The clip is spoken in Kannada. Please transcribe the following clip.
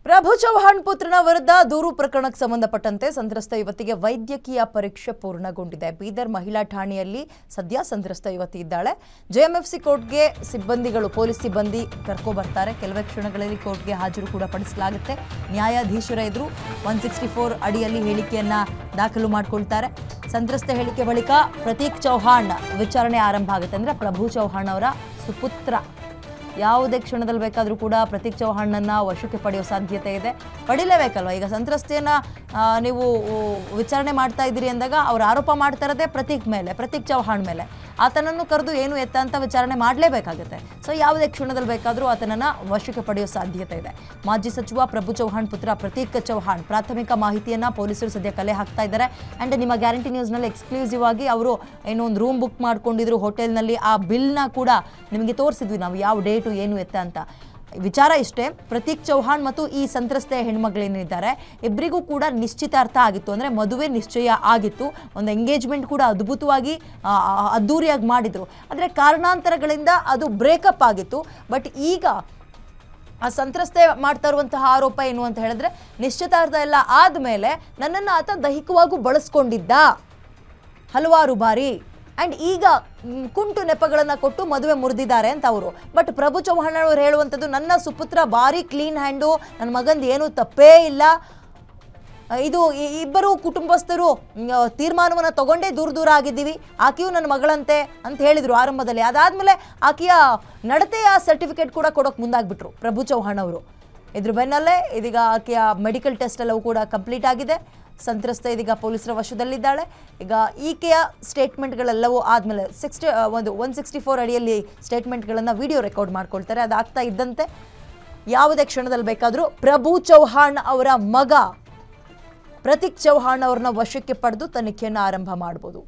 ಪ್ರಭು ಚೌಹಾಣ್ ಪುತ್ರನ ವಿರುದ್ಧ ದೂರು ಪ್ರಕರಣಕ್ಕೆ ಸಂಬಂಧಪಟ್ಟಂತೆ ಸಂತ್ರಸ್ತ ಯುವತಿಗೆ ವೈದ್ಯಕೀಯ ಪರೀಕ್ಷೆ ಪೂರ್ಣಗೊಂಡಿದೆ. ಬೀದರ್ ಮಹಿಳಾ ಠಾಣೆಯಲ್ಲಿ ಸದ್ಯ ಸಂತ್ರಸ್ತ ಯುವತಿ ಇದ್ದಾಳೆ. ಜೆಎಂಎಫ್ಸಿ ಕೋರ್ಟ್ಗೆ ಸಿಬ್ಬಂದಿಗಳು ಪೊಲೀಸ್ ಸಿಬ್ಬಂದಿ ಕರ್ಕೊ ಬರ್ತಾರೆ. ಕೆಲವೇ ಕ್ಷಣಗಳಲ್ಲಿ ಕೋರ್ಟ್ಗೆ ಹಾಜರು ಕೂಡ ಪಡಿಸಲಾಗುತ್ತೆ. ನ್ಯಾಯಾಧೀಶರ ಎದುರು 164 ಅಡಿಯಲ್ಲಿ ಹೇಳಿಕೆಯನ್ನ ದಾಖಲು ಮಾಡಿಕೊಳ್ತಾರೆ. ಸಂತ್ರಸ್ತ ಹೇಳಿಕೆ ಬಳಿಕ ಪ್ರತೀಕ್ ಚೌಹಾಣ್ ವಿಚಾರಣೆ ಆರಂಭ ಆಗುತ್ತೆ. ಅಂದರೆ ಪ್ರಭು ಚೌಹಾಣ್ ಅವರ ಸುಪುತ್ರ ಯಾವುದೇ ಕ್ಷಣದಲ್ಲಿ ಬೇಕಾದರೂ ಕೂಡ ಪ್ರತೀಕ್ ಚೌಹಾಣ್ನನ್ನು ವಶಕ್ಕೆ ಪಡೆಯೋ ಸಾಧ್ಯತೆ ಇದೆ. ಪಡಿಲೇಬೇಕಲ್ವ. ಈಗ ಸಂತ್ರಸ್ತೆಯನ್ನು ನೀವು ವಿಚಾರಣೆ ಮಾಡ್ತಾ ಇದ್ದೀರಿ ಅಂದಾಗ ಅವ್ರು ಆರೋಪ ಮಾಡ್ತಾ ಇರೋದೇ ಪ್ರತೀಕ್ ಚೌಹಾಣ್ ಮೇಲೆ. ಆತನನ್ನು ಕರೆದು ಏನು ಎತ್ತ ಅಂತ ವಿಚಾರಣೆ ಮಾಡಲೇಬೇಕಾಗುತ್ತೆ. ಸೊ ಯಾವುದೇ ಕ್ಷಣದಲ್ಲಿ ಬೇಕಾದರೂ ಆತನನ್ನು ವಶಕ್ಕೆ ಪಡೆಯೋ ಸಾಧ್ಯತೆ ಇದೆ. ಮಾಜಿ ಸಚಿವ ಪ್ರಭು ಚೌಹಾಣ್ ಪುತ್ರ ಪ್ರತೀಕ್ ಚೌಹಾಣ್ ಪ್ರಾಥಮಿಕ ಮಾಹಿತಿಯನ್ನು ಪೊಲೀಸರು ಸದ್ಯ ಕಲೆ ಹಾಕ್ತಾ ಇದ್ದಾರೆ. ಆ್ಯಂಡ್ ನಿಮ್ಮ ಗ್ಯಾರಂಟಿ ನ್ಯೂಸ್ನಲ್ಲಿ ಎಕ್ಸ್ಕ್ಲೂಸಿವ್ ಆಗಿ ಅವರು ಏನೋ ಒಂದು ರೂಮ್ ಬುಕ್ ಮಾಡ್ಕೊಂಡಿದ್ರು ಹೋಟೆಲ್ನಲ್ಲಿ. ಆ ಬಿಲ್ನ ಕೂಡ ನಿಮಗೆ ತೋರಿಸಿದ್ವಿ ನಾವು, ಯಾವ ಡೇಟು ಏನು ಎತ್ತ ಅಂತ. ವಿಚಾರ ಇಷ್ಟೇ, ಪ್ರತೀಕ್ ಚೌಹಾಣ್ ಮತ್ತು ಈ ಸಂತ್ರಸ್ತೆಯ ಹೆಣ್ಮಗಳೇನಿದ್ದಾರೆ ಇಬ್ಬರಿಗೂ ಕೂಡ ನಿಶ್ಚಿತಾರ್ಥ ಆಗಿತ್ತು. ಅಂದರೆ ಮದುವೆ ನಿಶ್ಚಯ ಆಗಿತ್ತು. ಒಂದು ಎಂಗೇಜ್ಮೆಂಟ್ ಕೂಡ ಅದ್ಭುತವಾಗಿ ಅದ್ದೂರಿಯಾಗಿ ಮಾಡಿದರು. ಆದರೆ ಕಾರಣಾಂತರಗಳಿಂದ ಅದು ಬ್ರೇಕಪ್ ಆಗಿತ್ತು. ಬಟ್ ಈಗ ಆ ಸಂತ್ರಸ್ತೆ ಮಾಡ್ತಾ ಇರುವಂತಹ ಆರೋಪ ಏನು ಅಂತ ಹೇಳಿದ್ರೆ, ನಿಶ್ಚಿತಾರ್ಥ ಎಲ್ಲ ಆದಮೇಲೆ ನನ್ನನ್ನು ಆತ ದೈಹಿಕವಾಗೂ ಬಳಸ್ಕೊಂಡಿದ್ದ ಹಲವಾರು ಬಾರಿ. ಆ್ಯಂಡ್ ಈಗ ಕುಂಟು ನೆಪಗಳನ್ನು ಕೊಟ್ಟು ಮದುವೆ ಮುರಿದಿದ್ದಾರೆ ಅಂತ ಅವರು. ಬಟ್ ಪ್ರಭು ಚೌಹಾಣ್ ಅವರು ಹೇಳುವಂಥದ್ದು, ನನ್ನ ಸುಪುತ್ರ ಭಾರಿ ಕ್ಲೀನ್ ಹ್ಯಾಂಡು, ನನ್ನ ಮಗಂದು ಏನೂ ತಪ್ಪೇ ಇಲ್ಲ, ಇದು ಇಬ್ಬರು ಕುಟುಂಬಸ್ಥರು ತೀರ್ಮಾನವನ್ನು ತಗೊಂಡೇ ದೂರ ಆಗಿದ್ದೀವಿ, ಆಕೆಯು ನನ್ನ ಮಗಳಂತೆ ಅಂತ ಹೇಳಿದರು ಆರಂಭದಲ್ಲಿ. ಅದಾದಮೇಲೆ ಆಕೆಯ ನಡತೆಯ ಸರ್ಟಿಫಿಕೇಟ್ ಕೂಡ ಕೊಡೋಕೆ ಮುಂದಾಗ್ಬಿಟ್ರು ಪ್ರಭು ಚೌಹಾಣ್ ಅವರು. ಇದ್ರ ಬೆನ್ನಲ್ಲೇ ಇದೀಗ ಆಕೆಯ ಮೆಡಿಕಲ್ ಟೆಸ್ಟ್ ಎಲ್ಲವೂ ಕೂಡ ಕಂಪ್ಲೀಟ್ ಆಗಿದೆ. ಸಂತ್ರಸ್ತೆ ಇದೀಗ ಪೊಲೀಸರ ವಶದಲ್ಲಿದ್ದಾಳೆ. ಈಗ ಈಕೆಯ ಸ್ಟೇಟ್ಮೆಂಟ್ಗಳೆಲ್ಲವೂ ಆದಮೇಲೆ 164 ಅಡಿಯಲ್ಲಿ ಸ್ಟೇಟ್ಮೆಂಟ್ಗಳನ್ನು ವಿಡಿಯೋ ರೆಕಾರ್ಡ್ ಮಾಡ್ಕೊಳ್ತಾರೆ. ಅದಾಗ್ತಾ ಇದ್ದಂತೆ ಯಾವುದೇ ಕ್ಷಣದಲ್ಲಿ ಬೇಕಾದರೂ ಪ್ರಭು ಚೌಹಾಣ್ ಅವರ ಮಗ ಪ್ರತೀಕ್ ಚೌಹಾಣ್ ಅವ್ರನ್ನ ವಶಕ್ಕೆ ಪಡೆದು ತನಿಖೆಯನ್ನು ಆರಂಭ ಮಾಡ್ಬೋದು.